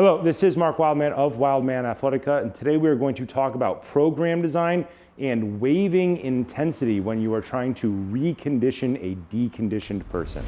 Hello, this is Mark Wildman of Wildman Athletica, and today we are going to talk about program design and waiving intensity when you are trying to recondition a deconditioned person.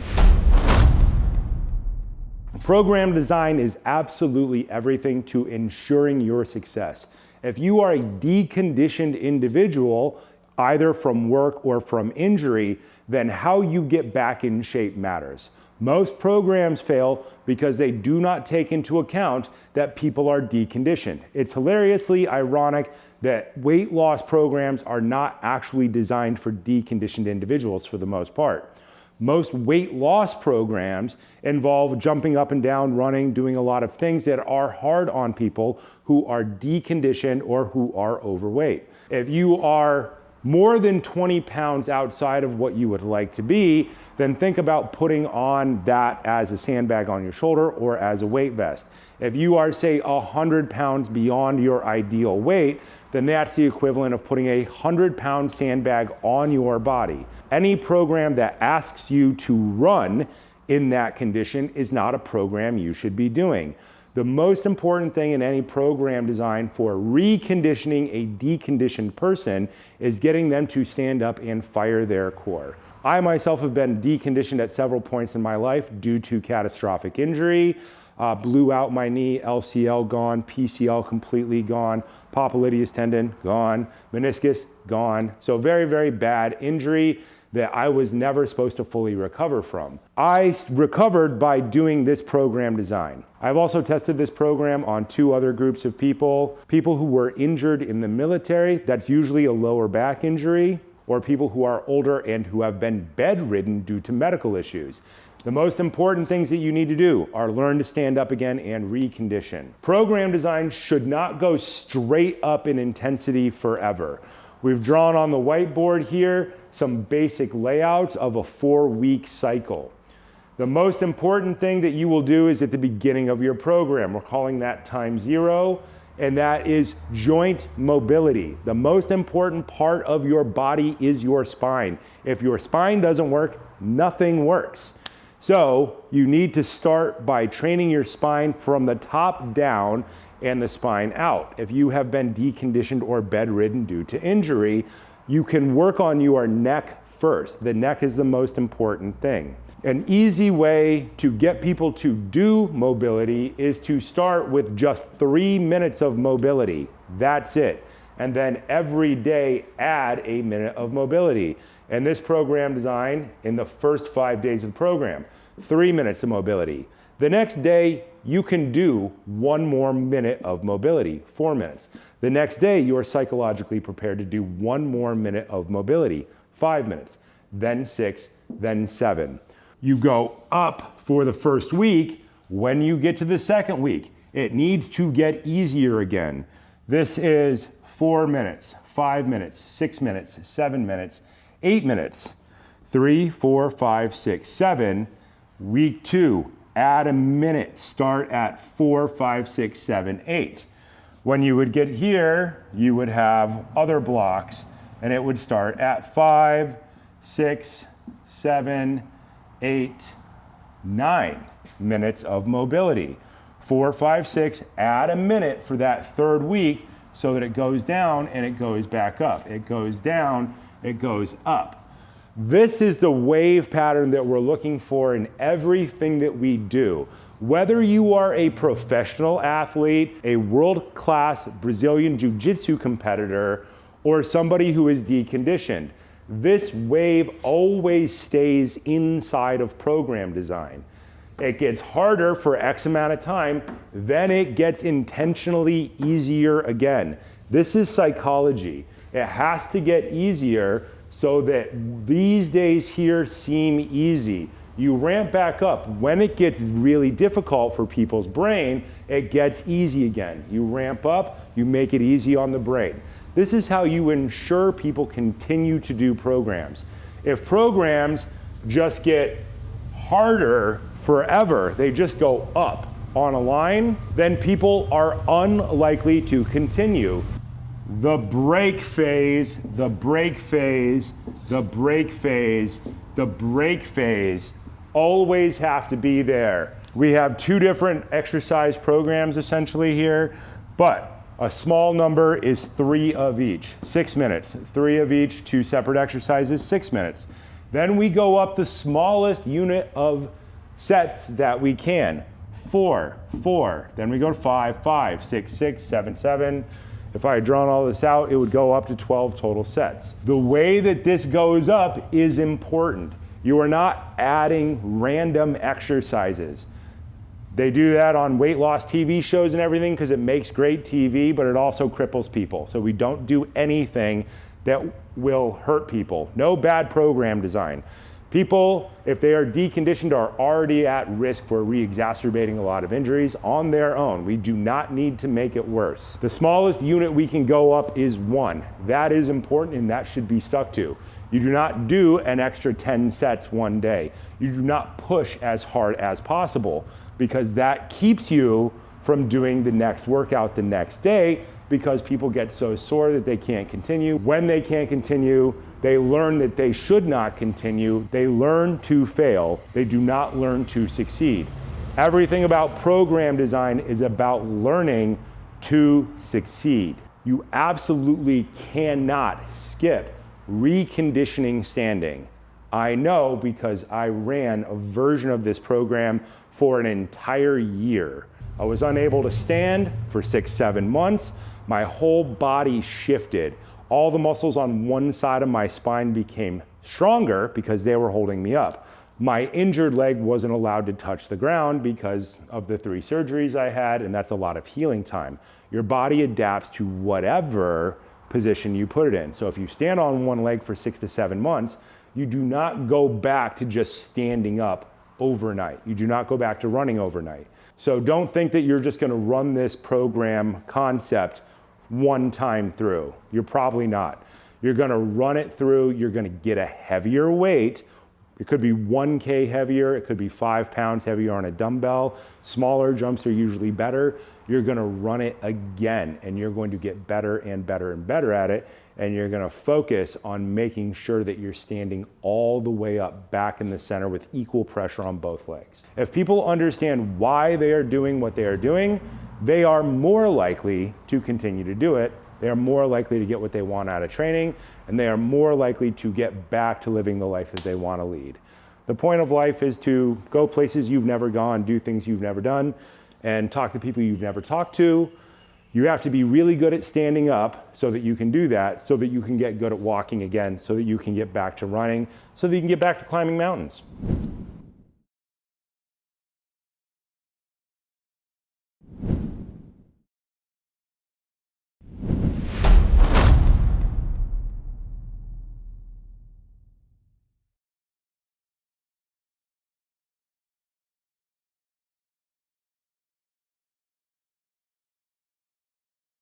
Program design is absolutely everything to ensuring your success. If you are a deconditioned individual, either from work or from injury, then how you get back in shape matters. Most programs fail because they do not take into account that people are deconditioned. It's hilariously ironic that weight loss programs are not actually designed for deconditioned individuals for the most part. Most weight loss programs involve jumping up and down, running, doing a lot of things that are hard on people who are deconditioned or who are overweight. If you are more than 20 pounds outside of what you would like to be, then think about putting on that as a sandbag on your shoulder or as a weight vest. If you are, say, 100 pounds beyond your ideal weight, then that's the equivalent of putting a 100-pound sandbag on your body. Any program that asks you to run in that condition is not a program you should be doing. The most important thing in any program design for reconditioning a deconditioned person is getting them to stand up and fire their core. I myself have been deconditioned at several points in my life due to catastrophic injury. Blew out my knee, LCL gone, PCL completely gone, popliteus tendon gone, meniscus gone. So very, very bad injury that I was never supposed to fully recover from. I recovered by doing this program design. I've also tested this program on two other groups of people who were injured in the military, that's usually a lower back injury, or people who are older and who have been bedridden due to medical issues. The most important things that you need to do are learn to stand up again and recondition. Program design should not go straight up in intensity forever. We've drawn on the whiteboard here some basic layouts of a 4-week cycle. The most important thing that you will do is at the beginning of your program. We're calling that time 0, and that is joint mobility. The most important part of your body is your spine. If your spine doesn't work, nothing works. So you need to start by training your spine from the top down and the spine out. If you have been deconditioned or bedridden due to injury, you can work on your neck first. The neck is the most important thing. An easy way to get people to do mobility is to start with just 3 minutes of mobility. That's it. And then every day add a minute of mobility. And this program design, in the first 5 days of the program, 3 minutes of mobility. The next day, you can do 1 more minute of mobility, 4 minutes. The next day, you are psychologically prepared to do 1 more minute of mobility, 5 minutes, then 6, then 7. You go up for the first week. When you get to the second week, it needs to get easier again. This is 4 minutes, 5 minutes, 6 minutes, 7 minutes, 8 minutes, 3, 4, 5, 6, 7. Week 2, add a minute, start at 4, 5, 6, 7, 8. When you would get here, you would have other blocks, and it would start at 5, 6, 7, 8, 9 minutes of mobility. 4, 5, 6, add a minute for that third week so that it goes down and it goes back up. It goes down, it goes up. This is the wave pattern that we're looking for in everything that we do. Whether you are a professional athlete, a world-class Brazilian Jiu-Jitsu competitor, or somebody who is deconditioned, this wave always stays inside of program design. It gets harder for X amount of time, then it gets intentionally easier again. This is psychology. It has to get easier so that these days here seem easy. You ramp back up. When it gets really difficult for people's brain, it gets easy again. You ramp up, you make it easy on the brain. This is how you ensure people continue to do programs. If programs just get harder forever, they just go up on a line, then people are unlikely to continue. The break phase, the break phase, the break phase, the break phase always have to be there. We have 2 different exercise programs essentially here, but a small number is 3 of each, 6 minutes. 3 of each, 2 separate exercises, 6 minutes. Then we go up the smallest unit of sets that we can. 4, 4, then we go to 5, 5, 6, 6, 7, 7. If I had drawn all this out, it would go up to 12 total sets. The way that this goes up is important. You are not adding random exercises. They do that on weight loss TV shows and everything because it makes great TV, but it also cripples people. So we don't do anything that will hurt people. No bad program design. People, if they are deconditioned, are already at risk for re-exacerbating a lot of injuries on their own. We do not need to make it worse. The smallest unit we can go up is 1. That is important and that should be stuck to. You do not do an extra 10 sets one day. You do not push as hard as possible because that keeps you from doing the next workout the next day because people get so sore that they can't continue. When they can't continue, they learn that they should not continue. They learn to fail. They do not learn to succeed. Everything about program design is about learning to succeed. You absolutely cannot skip reconditioning standing. I know because I ran a version of this program for an entire year. I was unable to stand for 6-7 months. My whole body shifted. All the muscles on one side of my spine became stronger because they were holding me up. My injured leg wasn't allowed to touch the ground because of the 3 surgeries I had, and that's a lot of healing time. Your body adapts to whatever position you put it in. So if you stand on one leg for 6 to 7 months, you do not go back to just standing up overnight. You do not go back to running overnight. So don't think that you're just gonna run this program concept one time through. You're probably not. You're gonna run it through, you're gonna get a heavier weight. It could be 1K heavier, it could be 5 pounds heavier on a dumbbell. Smaller jumps are usually better. You're gonna run it again and you're going to get better and better and better at it. And you're gonna focus on making sure that you're standing all the way up back in the center with equal pressure on both legs. If people understand why they are doing what they are doing, they are more likely to continue to do it. They are more likely to get what they want out of training, and they are more likely to get back to living the life that they want to lead. The point of life is to go places you've never gone, do things you've never done, and talk to people you've never talked to. You have to be really good at standing up so that you can do that, so that you can get good at walking again, so that you can get back to running, so that you can get back to climbing mountains.